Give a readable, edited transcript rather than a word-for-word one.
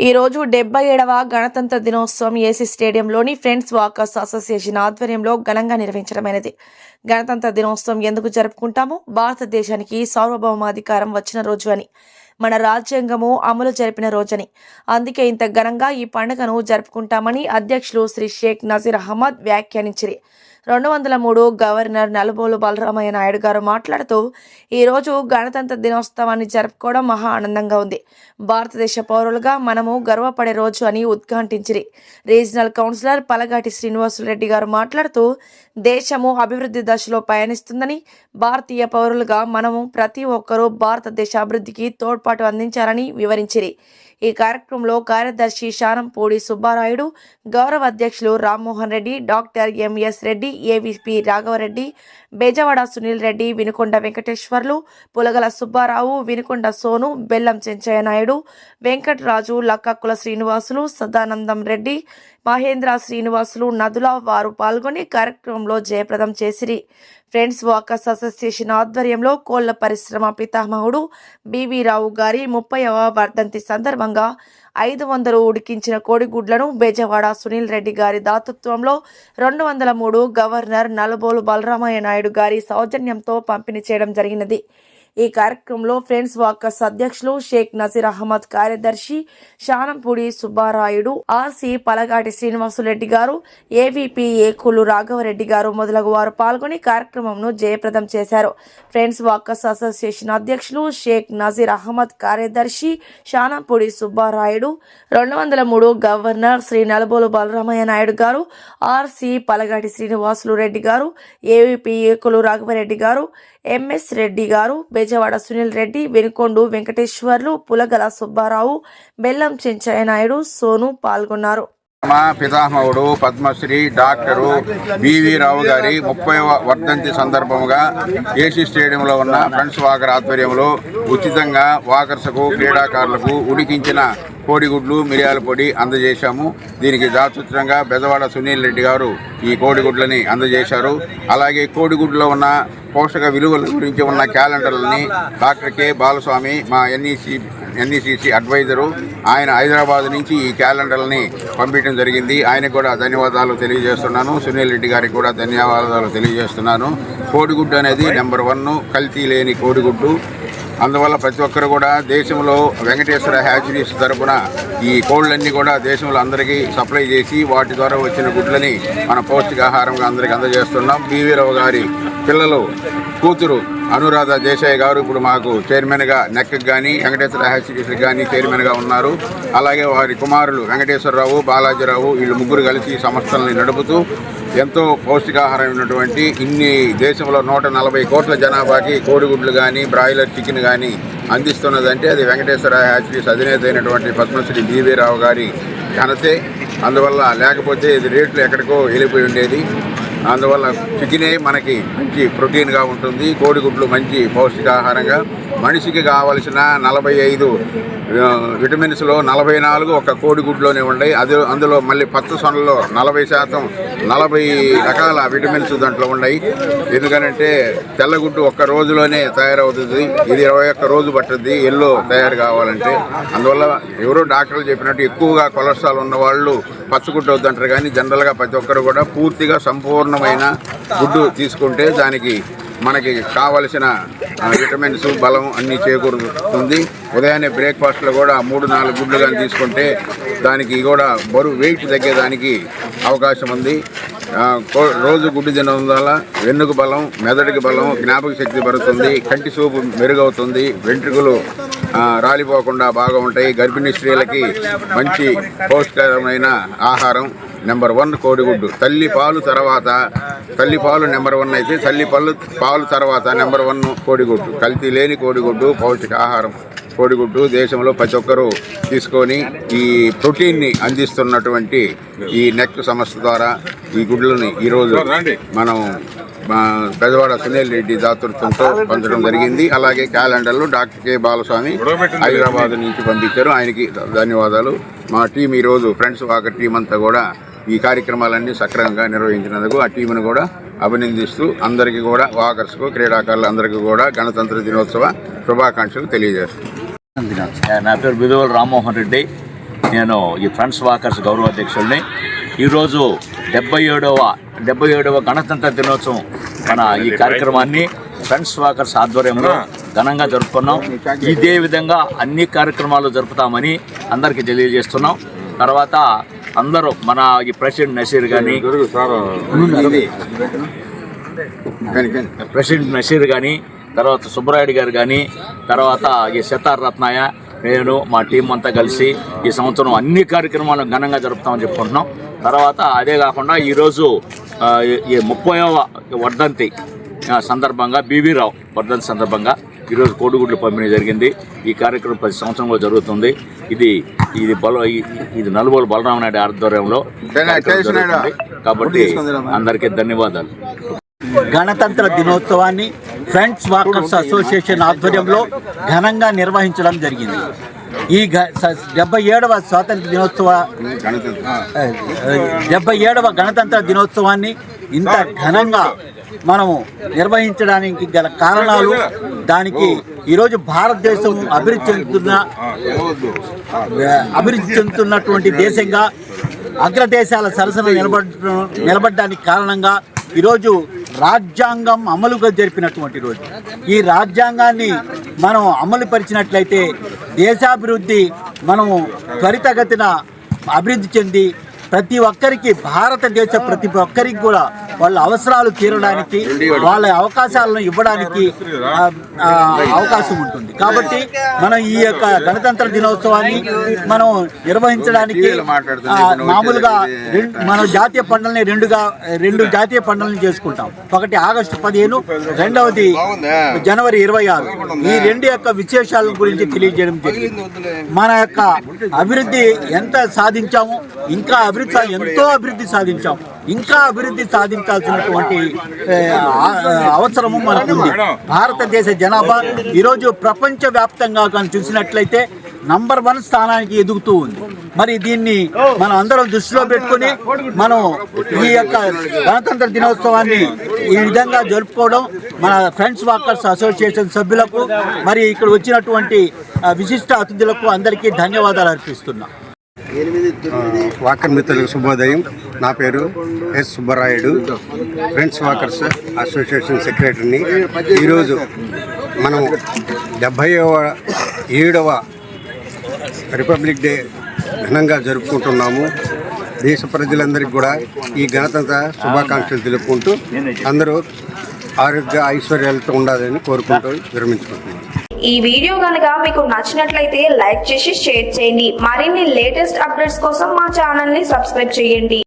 ఈరోజు 77వ గణతంత్ర దినోత్సవం ఏసీ స్టేడియంలోని ఫ్రెండ్స్ వాకర్స్ అసోసియేషన్ ఆధ్వర్యంలో ఘనంగా నిర్వహించడమైనది. గణతంత్ర దినోత్సవం ఎందుకు జరుపుకుంటాము? భారతదేశానికి సార్వభౌమాధికారం వచ్చిన రోజు అని, మన రాజ్యాంగము అమలు జరిపిన రోజని, అందుకే ఇంత ఘనంగా ఈ పండుగను జరుపుకుంటామని అధ్యక్షులు శ్రీ షేక్ నజీర్ అహ్మద్ వ్యాఖ్యానించారు. 203 గవర్నర్ నలుబోలు బలరామయ్య నాయుడు గారు మాట్లాడుతూ, ఈరోజు గణతంత్ర దినోత్సవాన్ని జరుపుకోవడం మహా ఆనందంగా ఉంది. భారతదేశ పౌరులుగా మనము గర్వపడే రోజు అని ఉద్ఘాటించిరి. రీజనల్ కౌన్సిలర్ పలగాటి శ్రీనివాసులరెడ్డి గారు మాట్లాడుతూ, దేశము అభివృద్ధి దశలో పయనిస్తుందని, భారతీయ పౌరులుగా మనము ప్రతి ఒక్కరూ భారతదేశ అభివృద్ధికి తోడ్పాటు అందించాలని వివరించిరి. ఈ కార్యక్రమంలో కార్యదర్శి శానంపూడి సుబ్బారాయుడు, గౌరవ అధ్యక్షులు Rammohan Reddy, doctor MS Reddy, AVP Raghavareddy, Bezawada Sunil Reddy, Vinukonda Venkateswarlu, Pulagala Subbarao, Vinukonda Sonu, Bellam Chenchaiah Naidu, Venkataraju, లక్కక్కుల Srinivasulu, Sadanandam Reddy, Mahindra Srinivasulu, నదుల వారు పాల్గొని కార్యక్రమంలో జయప్రదం చేసిరి. ఫ్రెండ్స్ వాకర్స్ అసోసియేషన్ ఆధ్వర్యంలో కోళ్ల పరిశ్రమ పితామహుడు బివి రావు గారి 30వ వర్ధంతి సందర్భంగా 500 ఉడికించిన కోడిగుడ్లను బెజవాడ సునీల్ రెడ్డి గారి దాతృత్వంలో 203 గవర్నర్ నలుబోలు బలరామయ్య నాయుడు గారి సౌజన్యంతో పంపిణీ చేయడం జరిగినది. ఈ కార్యక్రమంలో ఫ్రెండ్స్ వాకర్స్ అధ్యక్షులు షేక్ నజీర్ అహ్మద్, కార్యదర్శి శానంపూడి సుబ్బారాయుడు, ఆర్సి పలగాటి శ్రీనివాసులరెడ్డి గారు, ఏవీపీ ఏకులు రాఘవరెడ్డి గారు మొదలగు వారు పాల్గొని కార్యక్రమంను జయప్రదం చేశారు. ఫ్రెండ్స్ వాకర్స్ అసోసియేషన్ అధ్యక్షులు షేక్ నజీర్ అహ్మద్, కార్యదర్శి శానంపూడి సుబ్బారాయుడు, 203 గవర్నర్ శ్రీ నలుబోలు బలరామయ్య నాయుడు గారు, ఆర్సి పలగాటి శ్రీనివాసులు రెడ్డి గారు, ఏవీపీ ఏకులు రాఘవరెడ్డి గారు, ఎంఎస్ రెడ్డి గారు, బెజవాడ సునీల్ రెడ్డి, వెనుకొండు వెంకటేశ్వర్లు, పులగల సుబ్బారావు, బెల్లం చెంచయ్య నాయుడు, సోను పాల్గొన్నారు. మా పితామహుడు పద్మశ్రీ డాక్టరు బివి రావు గారి 30వ వర్ధంతి సందర్భంగా ఏసీ స్టేడియంలో ఉన్న ఫ్రెండ్స్ వాకర్ ఆధ్వర్యంలో ఉచితంగా వాకర్స్కు, క్రీడాకారులకు ఉడికించిన కోడిగుడ్లు, మిరియాల పొడి అందజేశాము. దీనికి దాతృత్వంగా బెజవాడ సునీల్ రెడ్డి గారు ఈ కోడిగుడ్లని అందజేశారు. అలాగే కోడిగుడ్లో ఉన్న పోషక విలువల గురించి ఉన్న క్యాలెండర్లని డాక్టర్ కె బాలస్వామి, మా ఎన్ఈసిసి అడ్వైజరు, ఆయన హైదరాబాద్ నుంచి ఈ క్యాలెండర్ని పంపించడం జరిగింది. ఆయనకు కూడా ధన్యవాదాలు తెలియజేస్తున్నాను. సునీల్ రెడ్డి గారికి కూడా ధన్యవాదాలు తెలియజేస్తున్నాను. కోడిగుడ్డు అనేది నెంబర్ 1, కల్తీ లేని కోడిగుడ్డు. అందువల్ల ప్రతి ఒక్కరు కూడా దేశంలో వెంకటేశ్వర హ్యాచరీస్ తరపున ఈ కోళ్ళన్నీ కూడా దేశంలో అందరికీ సప్లై చేసి వాటి ద్వారా వచ్చిన గుడ్లని మన పౌష్టికాహారంగా అందరికీ అందజేస్తున్నాం. బివి రావు గారి పిల్లలు కూతురు అనురాధ దేశాయ్ గారు ఇప్పుడు మాకు చైర్మన్గా నెక్కి కానీ వెంకటేశ్వర హ్యాచరీస్కి కానీ చైర్మన్గా ఉన్నారు. అలాగే వారి కుమారులు వెంకటేశ్వరరావు, బాలాజీరావు, వీళ్ళు ముగ్గురు కలిసి సంస్థల్ని నడుపుతూ ఎంతో పౌష్టికాహారం ఉన్నటువంటి ఇన్ని దేశంలో 140 కోట్ల జనాభాకి కోడిగుడ్లు కానీ బ్రాయిలర్ చికెన్ కానీ అందిస్తున్నదంటే అది వెంకటేశ్వర హ్యాచరీస్ అధినేత అయినటువంటి పద్మశ్రీ బివి రావు గారి ఘనతే. అందువల్ల లేకపోతే ఇది రేట్లు ఎక్కడికో వెళ్ళిపోయి ఉండేది. అందువల్ల చికెనే మనకి మంచి ప్రోటీన్గా ఉంటుంది, కోడిగుడ్లు మంచి పౌష్టికాహారంగా. మనిషికి కావలసిన 45 విటమిన్స్లో 44 ఒక కోడిగుడ్లోనే ఉన్నాయి. అందులో మళ్ళీ పచ్చ సొనలో 40%, 40 రకాల విటమిన్స్ దాంట్లో ఉన్నాయి. ఎందుకనంటే తెల్లగుడ్డు ఒక్క రోజులోనే తయారవుతుంది, ఇది 21 రోజు పట్టుద్ది ఎల్లో తయారు కావాలంటే. అందువల్ల ఎవరో డాక్టర్లు చెప్పినట్టు ఎక్కువగా కొలెస్ట్రాల్ ఉన్న వాళ్ళు పచ్చగుడ్డు వద్దంటారు, కానీ జనరల్గా ప్రతి ఒక్కరు కూడా పూర్తిగా సంపూర్ణమైన గుడ్డు తీసుకుంటే దానికి మనకి కావలసిన విటమిన్స్, బలం అన్నీ చేకూరుతుంది. ఉదయాన్నే బ్రేక్ఫాస్ట్లో కూడా 3-4 గుడ్లు కానీ తీసుకుంటే దానికి కూడా బరువు వెయిట్ తగ్గేదానికి అవకాశం ఉంది. రోజు గుడ్డు తినడం వల్ల వెన్నుకు బలం, మెదడుకి బలం, జ్ఞాపక శక్తి పెరుగుతుంది, కంటి చూపు మెరుగవుతుంది, వెంట్రుకలు రాలిపోకుండా బాగా ఉంటాయి. గర్భిణీ స్త్రీలకి మంచి పౌష్టికరమైన ఆహారం నెంబర్ 1 కోడిగుడ్డు. తల్లి పాలు నెంబర్ 1 అయితే పాలు తర్వాత నెంబర్ 1 కోడిగుడ్డు. కల్తీ లేని కోడిగుడ్డు, పౌష్టికాహారం కోడిగుడ్డు దేశంలో ప్రతి ఒక్కరూ తీసుకొని ఈ ప్రోటీన్ని అందిస్తున్నటువంటి ఈ నెక్ సంస్థ ద్వారా ఈ గుడ్లని ఈరోజు మనం బెజవాడ సునీల్ రెడ్డి దాతృత్వంతో పంచడం జరిగింది. అలాగే క్యాలెండర్లు డాక్టర్ కె బాలస్వామి హైదరాబాద్ నుంచి పంపించారు, ఆయనకి ధన్యవాదాలు. మా టీం ఈరోజు ఫ్రెండ్స్ వాకర్ టీం అంతా కూడా ఈ కార్యక్రమాలన్నీ సక్రమంగా నిర్వహించినందుకు ఆ టీంను కూడా అభినందిస్తూ అందరికీ కూడా వాకర్స్కు, క్రీడాకారులు అందరికీ కూడా గణతంత్ర దినోత్సవ శుభాకాంక్షలు తెలియజేస్తున్నాను. నా పేరు బిదువల రామ్మోహన్ రెడ్డి. నేను ఈ ఫ్రెండ్స్ వాకర్స్ గౌరవ అధ్యక్షుడిని. ఈరోజు 77వ గణతంత్ర దినోత్సవం మన ఈ కార్యక్రమాన్ని ఫ్రెండ్స్ వాకర్స్ ఆధ్వర్యంలో ఘనంగా జరుపుకున్నాం. ఇదే విధంగా అన్ని కార్యక్రమాలు జరుపుతామని అందరికీ తెలియజేస్తున్నాం. తర్వాత అందరూ మన ఈ ప్రెసిడెంట్ నసీర్ కానీ తర్వాత సుబ్బరాయుడు గారు కానీ తర్వాత ఈ సితార్ రత్నాయ నేను మా టీం అంతా కలిసి ఈ సంవత్సరం అన్ని కార్యక్రమాలు ఘనంగా జరుపుతామని చెప్పుకుంటున్నాం. తర్వాత అదే కాకుండా ఈరోజు ఈ 30వ వర్ధంతి సందర్భంగా బీవీ రావు వర్ధంతి సందర్భంగా ఈరోజు కోడిగుడ్లు పంపిణీ జరిగింది. ఈ కార్యక్రమం 10 సంవత్సరంలో జరుగుతుంది. ఇది నలుబోలు బలరామనాయుడు ఆధ్వర్యంలో జరుగుతుంది. కాబట్టి అందరికీ ధన్యవాదాలు. గణతంత్ర దినోత్సవాన్ని ఫ్రెండ్స్ వాకర్స్ అసోసియేషన్ ఆధ్వర్యంలో ఘనంగా నిర్వహించడం జరిగింది. ఈ 77వ స్వాతంత్ర దినోత్సవ 77వ గణతంత్ర దినోత్సవాన్ని ఇంత ఘనంగా మనము నిర్వహించడానికి గల కారణాలు, దానికి ఈరోజు భారతదేశం అభివృద్ధి చెందుతున్నటువంటి దేశంగా అగ్రదేశాల సరసన నిలబడడానికి కారణంగా ఈరోజు రాజ్యాంగం అమలుగా జరిపినటువంటి రోజు. ఈ రాజ్యాంగాన్ని మనం అమలు పరిచినట్లయితే దేశాభివృద్ధి మనము త్వరితగతిన అభివృద్ధి చెంది ప్రతి ఒక్కరికి ప్రతి ఒక్కరికి కూడా వాళ్ళ అవసరాలు తీరడానికి, వాళ్ళ అవకాశాలను ఇవ్వడానికి అవకాశం ఉంటుంది. కాబట్టి మనం ఈ యొక్క గణతంత్ర దినోత్సవాన్ని మనం నిర్వహించడానికి మామూలుగా మనం జాతీయ పండుగని రెండు జాతీయ పండుగలను చేసుకుంటాం. ఒకటి ఆగస్టు 15, రెండవది జనవరి 26. ఈ రెండు యొక్క విశేషాల గురించి తెలియజేయడం జరిగింది. మన యొక్క అభివృద్ధి ఎంత సాధించాము, ఇంకా ఎంతో అభివృద్ధి సాధించాం, ఇంకా అభివృద్ధి సాధించాల్సినటువంటి అవసరము మనకుంది. భారతదేశ జనాభా ఈరోజు ప్రపంచవ్యాప్తంగా కానీ చూసినట్లయితే నంబర్ 1 స్థానానికి ఎదుగుతూ ఉంది. మరి దీన్ని మనం అందరం దృష్టిలో పెట్టుకుని మనం ఈ యొక్క గణతంత్ర దినోత్సవాన్ని ఈ విధంగా జరుపుకోవడం మన ఫ్రెండ్స్ వాకర్స్ అసోసియేషన్ సభ్యులకు, మరి ఇక్కడ వచ్చినటువంటి విశిష్ట అతిథులకు అందరికీ ధన్యవాదాలు అర్పిస్తున్నాం. వాకర్ మిత్రులకు శుభోదయం. నా పేరు S Subbarayudu, friends walkers association సెక్రటరీని. ఈరోజు మనం 77వ రిపబ్లిక్ డే ఘనంగా జరుపుకుంటున్నాము. దేశ ప్రజలందరికీ కూడా ఈ గణతంత్ర శుభాకాంక్షలు తెలుపుకుంటూ అందరూ ఆరోగ్య ఐశ్వర్యాలతో ఉండాలని కోరుకుంటూ విరమించుకుంటున్నాను. ఈ వీడియో కనుక మీకు నచ్చినట్లయితే లైక్ చేసి షేర్ చేయండి. మరిన్ని లేటెస్ట్ అప్డేట్స్ కోసం మా ఛానల్ ని సబ్స్క్రైబ్ చేయండి.